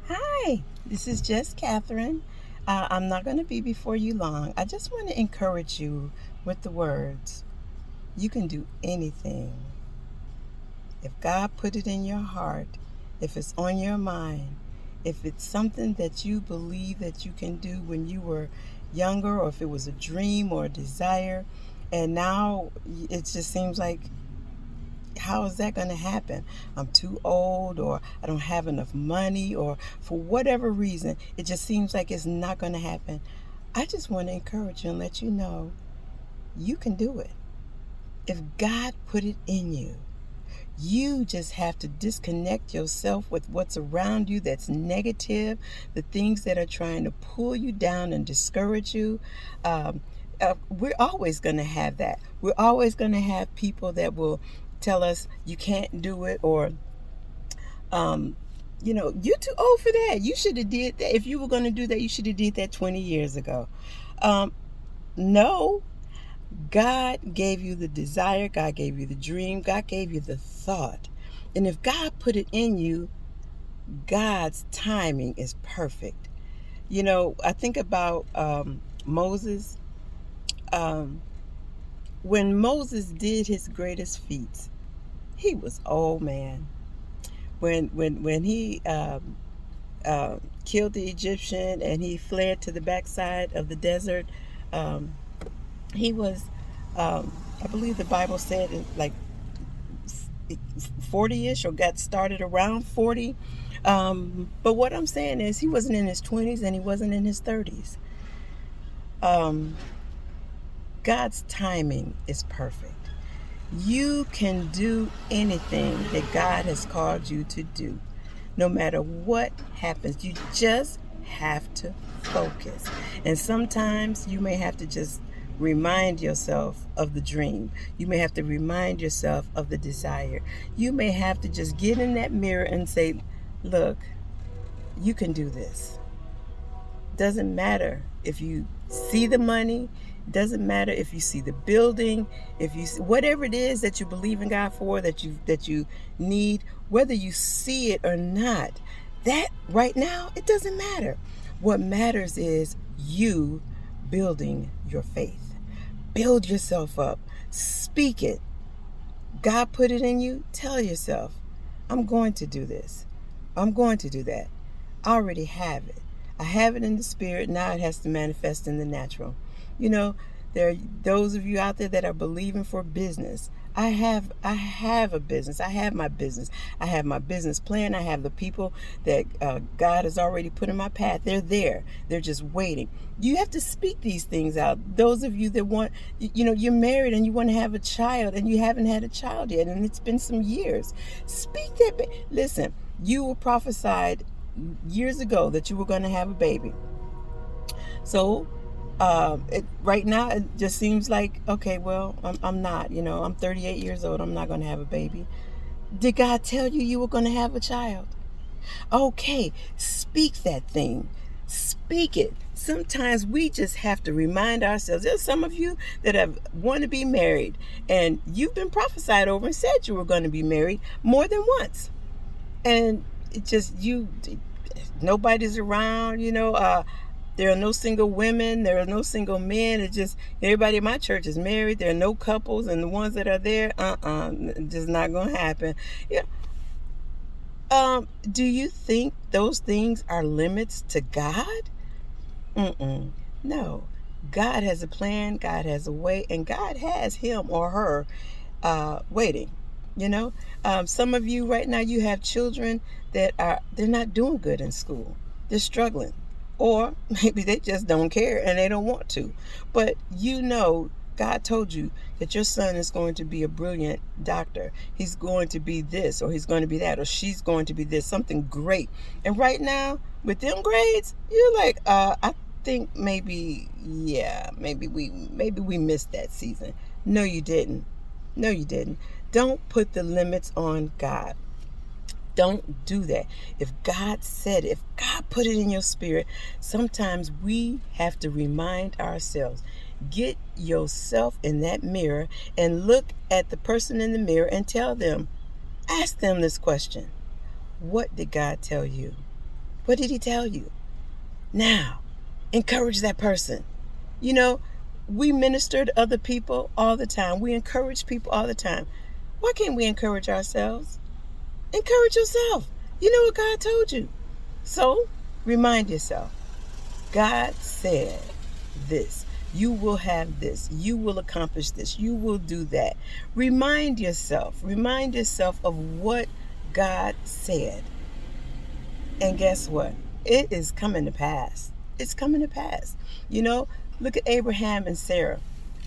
Hi, this is just Catherine. I'm not going to be before you long. I just want to encourage you with the words you can do anything. If God put it in your heart, if it's on your mind, if it's something that you believe that you can do when you were younger, or if it was a dream or a desire, and now it just seems like how is that going to happen? I'm too old, or I don't have enough money, or for whatever reason, it just seems like it's not going to happen. I just want to encourage you and let you know you can do it. If God put it in you, you just have to disconnect yourself with what's around you that's negative, the things that are trying to pull you down and discourage you. Um, we're always going to have that. We're always going to have people that will tell us you can't do it, or um, you're too old for that. You should have did that. If you were going to do that, you should have did that 20 years ago. Um, no, God gave you the desire, God gave you the dream, God gave you the thought. And if God put it in you, God's timing is perfect. I think about Moses. Um, when Moses did his greatest feats, he was old man. When he killed the Egyptian and he fled to the backside of the desert, um, he was, I believe the Bible said, like 40-ish, or got started around 40. But what I'm saying is he wasn't in his 20s and he wasn't in his 30s. um, God's timing is perfect. You can do anything that God has called you to do, no matter what happens. You just have to focus. And sometimes you may have to just remind yourself of the dream. You may have to remind yourself of the desire. You may have to just get in that mirror and say, look, you can do this. Doesn't matter if you see the money, doesn't matter if you see the building, if you see whatever it is that you believe in God for, that you need, whether you see it or not. That right now, it doesn't matter. What matters is you building your faith. Build yourself up. Speak it. God put it in you. Tell yourself, I'm going to do this. I'm going to do that. I already have it. I have it in the spirit. Now it has to manifest in the natural. You know, there are those of you out there that are believing for business. I have a business. I have my business. I have my business plan. I have the people that God has already put in my path. They're there. They're just waiting. You have to speak these things out. Those of you that want, you're married and you want to have a child and you haven't had a child yet, and it's been some years. Speak that. Listen, you were prophesied years ago that you were going to have a baby. So right now it just seems like, okay, well, I'm not. I'm 38 years old. I'm not going to have a baby. Did God tell you you were going to have a child? Okay, speak that thing. Speak it. Sometimes we just have to remind ourselves. There's some of you that have want to be married, and you've been prophesied over and said you were going to be married more than once, and it just nobody's around. There are no single women. There are no single men. It's just everybody in my church is married. There are no couples, and the ones that are there, just not gonna happen. Yeah. Do you think those things are limits to God? Mm-mm. No. God has a plan. God has a way, and God has him or her waiting. Some of you right now, you have children that they're not doing good in school. They're struggling, or maybe they just don't care and they don't want to. But God told you that your son is going to be a brilliant doctor. He's going to be this, or he's going to be that, or she's going to be this, something great. And right now, with them grades, you're like, I think maybe, yeah, maybe we missed that season. No, you didn't. No, you didn't. Don't put the limits on God. Don't do that. If God said it, if God put it in your spirit, sometimes we have to remind ourselves. Get yourself in that mirror and look at the person in the mirror and tell them, ask them this question: what did God tell you? What did he tell you? Now, encourage that person. You know, we minister to other people all the time. We encourage people all the time. Why can't we encourage ourselves? Encourage yourself. You know what God told you. So, remind yourself. God said this. You will have this. You will accomplish this. You will do that. Remind yourself. Remind yourself of what God said. And guess what? It is coming to pass. It's coming to pass. You know, look at Abraham and Sarah.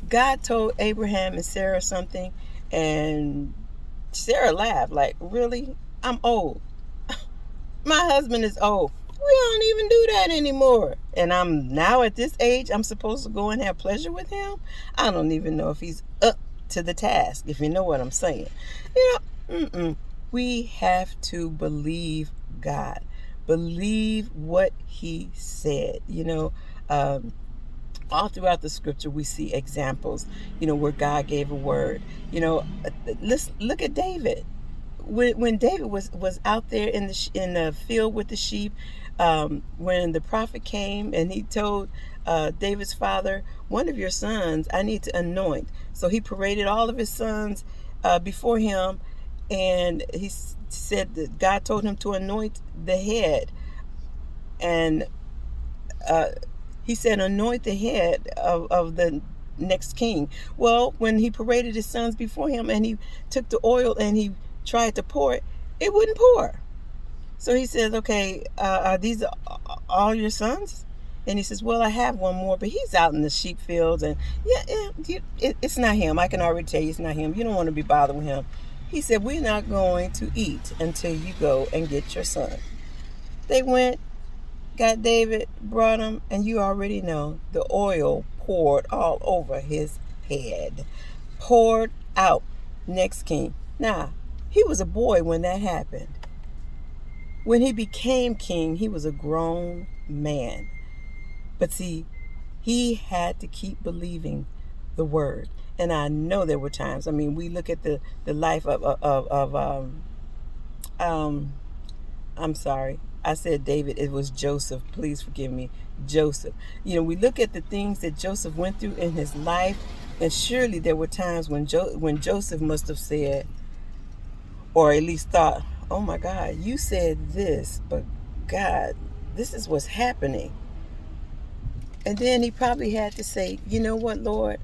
God told Abraham and Sarah something, and Sarah laughed, like, really? I'm old. My husband is old. We don't even do that anymore. And I'm now at this age, I'm supposed to go and have pleasure with him? I don't even know if he's up to the task, if you know what I'm saying. You know, we have to believe God. Believe what he said. You know, all throughout the scripture, we see examples, you know, where God gave a word. You know, let's look at David. When David was out there in the field with the sheep, when the prophet came and he told David's father, one of your sons I need to anoint. So he paraded all of his sons before him, and he said that God told him to anoint the head, and he said, anoint the head of the next king. Well, when he paraded his sons before him and he took the oil and he tried to pour it, it wouldn't pour. So he says, okay, are these all your sons? And he says, well, I have one more, but he's out in the sheep fields. And it's not him. I can already tell you it's not him. You don't want to be bothered with him. He said, we're not going to eat until you go and get your son. They went, got David, brought him, and you already know the oil poured all over his head. Poured out. Next king. Now, he was a boy when that happened. When he became king, he was a grown man. But see, he had to keep believing the word. And I know there were times, I mean, we look at the life of I'm sorry, I said David, it was Joseph. Please forgive me. Joseph. You know, we look at the things that Joseph went through in his life, and surely there were times when Joseph must have said, or at least thought, oh my God, you said this, but God, this is what's happening. And then he probably had to say, you know what, Lord,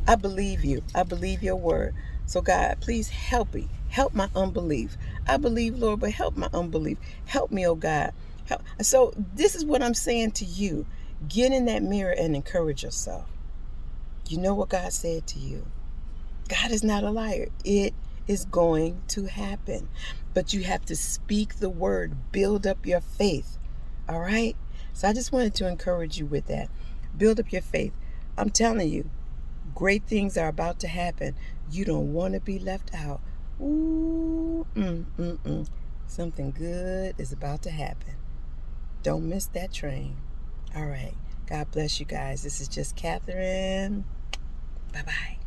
I believe you. I believe your word. So God, please help me. Help my unbelief. I believe, Lord, but help my unbelief. Help me, oh God. Help. So this is what I'm saying to you. Get in that mirror and encourage yourself. You know what God said to you. God is not a liar. It is going to happen. But you have to speak the word. Build up your faith. All right? So I just wanted to encourage you with that. Build up your faith. I'm telling you, great things are about to happen. You don't want to be left out. Ooh, something good is about to happen. Don't miss that train. All right. God bless you guys. This is just Catherine. Bye-bye.